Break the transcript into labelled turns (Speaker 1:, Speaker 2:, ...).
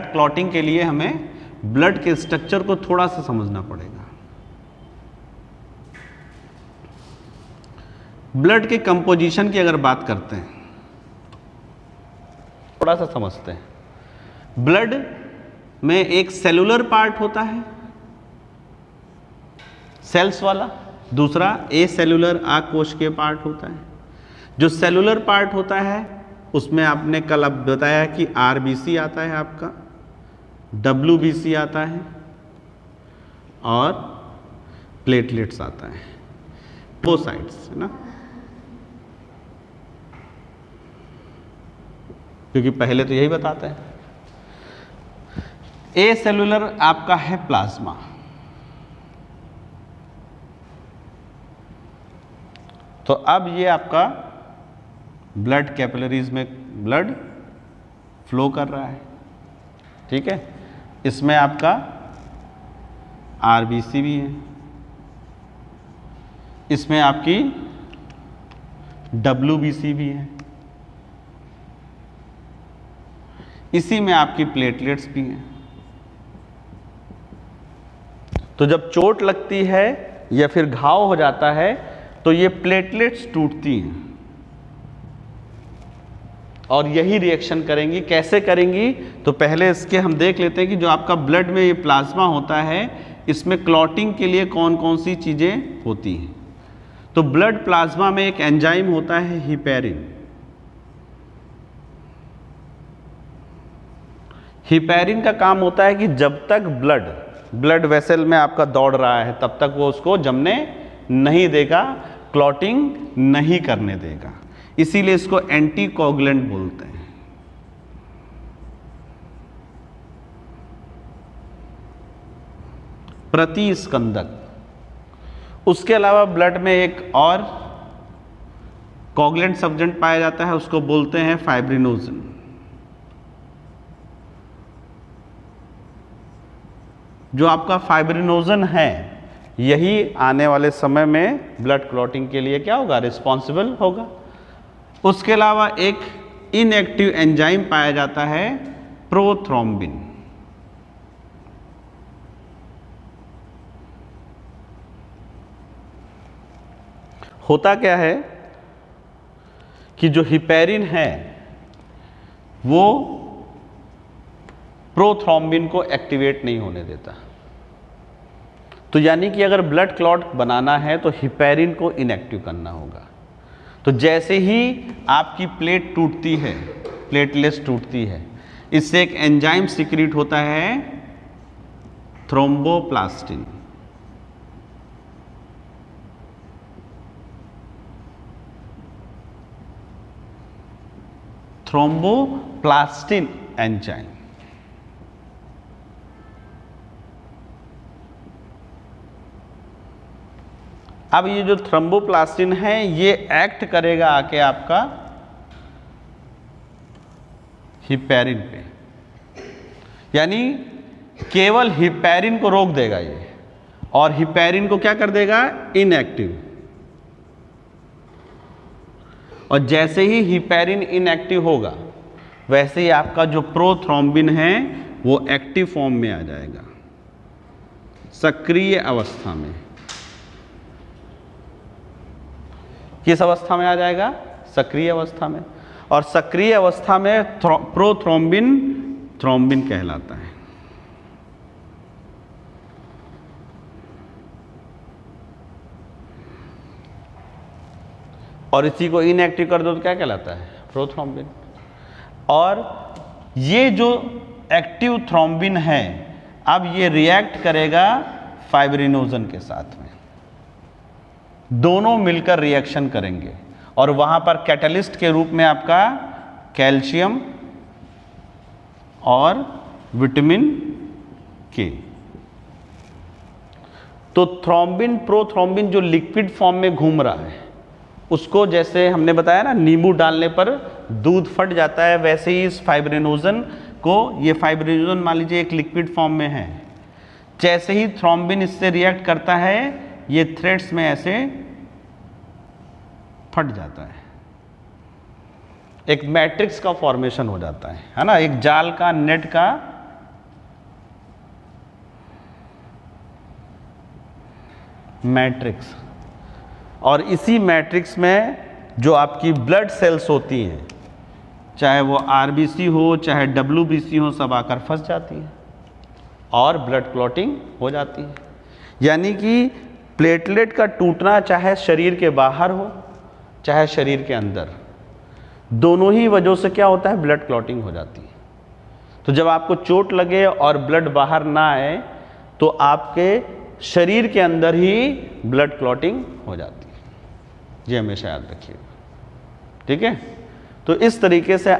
Speaker 1: Clotting के लिए हमें ब्लड के स्ट्रक्चर को थोड़ा सा समझना पड़ेगा। ब्लड के कंपोजिशन की अगर बात करते हैं, थोड़ा सा समझते हैं। ब्लड में एक सेलुलर पार्ट होता है सेल्स वाला, दूसरा ए सेलुलर आकोशिकीय पार्ट होता है। जो सेलुलर पार्ट होता है उसमें आपने कल अब बताया कि आरबीसी आता है, आपका डब्ल्यूबीसी आता है और प्लेटलेट्स आता है, पोसाइट्स है ना, क्योंकि पहले तो यही बताते हैं। ए सेलुलर आपका है प्लाज्मा, तो अब ये आपका ब्लड कैपिलरीज में ब्लड फ्लो कर रहा है, ठीक है। इसमें आपका आरबीसी भी है, इसमें आपकी डब्ल्यूबीसी भी है, इसी में आपकी प्लेटलेट्स भी हैं। तो जब चोट लगती है या फिर घाव हो जाता है तो ये प्लेटलेट्स टूटती हैं और यही रिएक्शन करेंगी। कैसे करेंगी, तो पहले इसके हम देख लेते हैं कि जो आपका ब्लड में ये प्लाज्मा होता है, इसमें क्लॉटिंग के लिए कौन कौन सी चीज़ें होती हैं। तो ब्लड प्लाज्मा में एक एंजाइम होता है हिपैरिन। हिपैरिन का काम होता है कि जब तक ब्लड वेसल में आपका दौड़ रहा है तब तक वो उसको जमने नहीं देगा, क्लॉटिंग नहीं करने देगा, इसीलिए इसको एंटीकोगुलेंट बोलते हैं। प्रतिस्कंदक। उसके अलावा ब्लड में एक और कोगुलेंट सब्जेंट पाया जाता है, उसको बोलते हैं फाइब्रिनोजन। जो आपका फाइब्रिनोजन है यही आने वाले समय में ब्लड क्लॉटिंग के लिए क्या होगा, रिस्पॉन्सिबल होगा। उसके अलावा एक इनएक्टिव एंजाइम पाया जाता है प्रोथ्रोम्बिन। होता क्या है कि जो हिपैरिन है वो प्रोथ्रोम्बिन को एक्टिवेट नहीं होने देता। तो यानी कि अगर ब्लड क्लॉट बनाना है तो हिपैरिन को इनएक्टिव करना होगा। तो जैसे ही आपकी प्लेट टूटती है, प्लेटलेट्स टूटती है, इससे एक एंजाइम सिक्रीट होता है थ्रोम्बोप्लास्टिन। Thromboplastin enzyme. अब ये जो थ्रोम्बोप्लास्टिन है ये एक्ट करेगा आके आपका हिपैरिन पे, यानी केवल हिपैरिन को रोक देगा ये, और हिपैरिन को क्या कर देगा, इनएक्टिव। और जैसे ही हिपैरिन इनएक्टिव होगा वैसे ही आपका जो प्रोथ्रोम्बिन है वो एक्टिव फॉर्म में आ जाएगा, सक्रिय अवस्था में। किस अवस्था में आ जाएगा, सक्रिय अवस्था में। और सक्रिय अवस्था में प्रोथ्रोम्बिन थ्रोम्बिन कहलाता है। और इसी को इनएक्टिव कर दो तो क्या कहलाता है, प्रोथ्रोम्बिन। और ये जो एक्टिव थ्रोम्बिन है अब ये रिएक्ट करेगा फाइब्रिनोजन के साथ में, दोनों मिलकर रिएक्शन करेंगे और वहां पर कैटलिस्ट के रूप में आपका कैल्शियम और विटामिन के। तो थ्रोम्बिन प्रोथ्रोम्बिन जो लिक्विड फॉर्म में घूम रहा है उसको, जैसे हमने बताया ना नींबू डालने पर दूध फट जाता है, वैसे ही इस फाइब्रिनोजन को, ये फाइब्रिनोजन मान लीजिए एक लिक्विड फॉर्म में है, जैसे ही थ्रोम्बिन इससे रिएक्ट करता है ये थ्रेड्स में ऐसे फट जाता है, एक मैट्रिक्स का फॉर्मेशन हो जाता है ना, एक जाल का, नेट का मैट्रिक्स, और इसी मैट्रिक्स में जो आपकी ब्लड सेल्स होती हैं, चाहे वो आरबीसी हो चाहे डब्ल्यूबीसी हो, सब आकर फंस जाती है और ब्लड क्लॉटिंग हो जाती है। यानी कि प्लेटलेट का टूटना चाहे शरीर के बाहर हो चाहे शरीर के अंदर, दोनों ही वजहों से क्या होता है, ब्लड क्लॉटिंग हो जाती है। तो जब आपको चोट लगे और ब्लड बाहर ना आए तो आपके शरीर के अंदर ही ब्लड क्लॉटिंग हो जाती है। ये हमेशा याद रखिएगा, ठीक है। तो इस तरीके से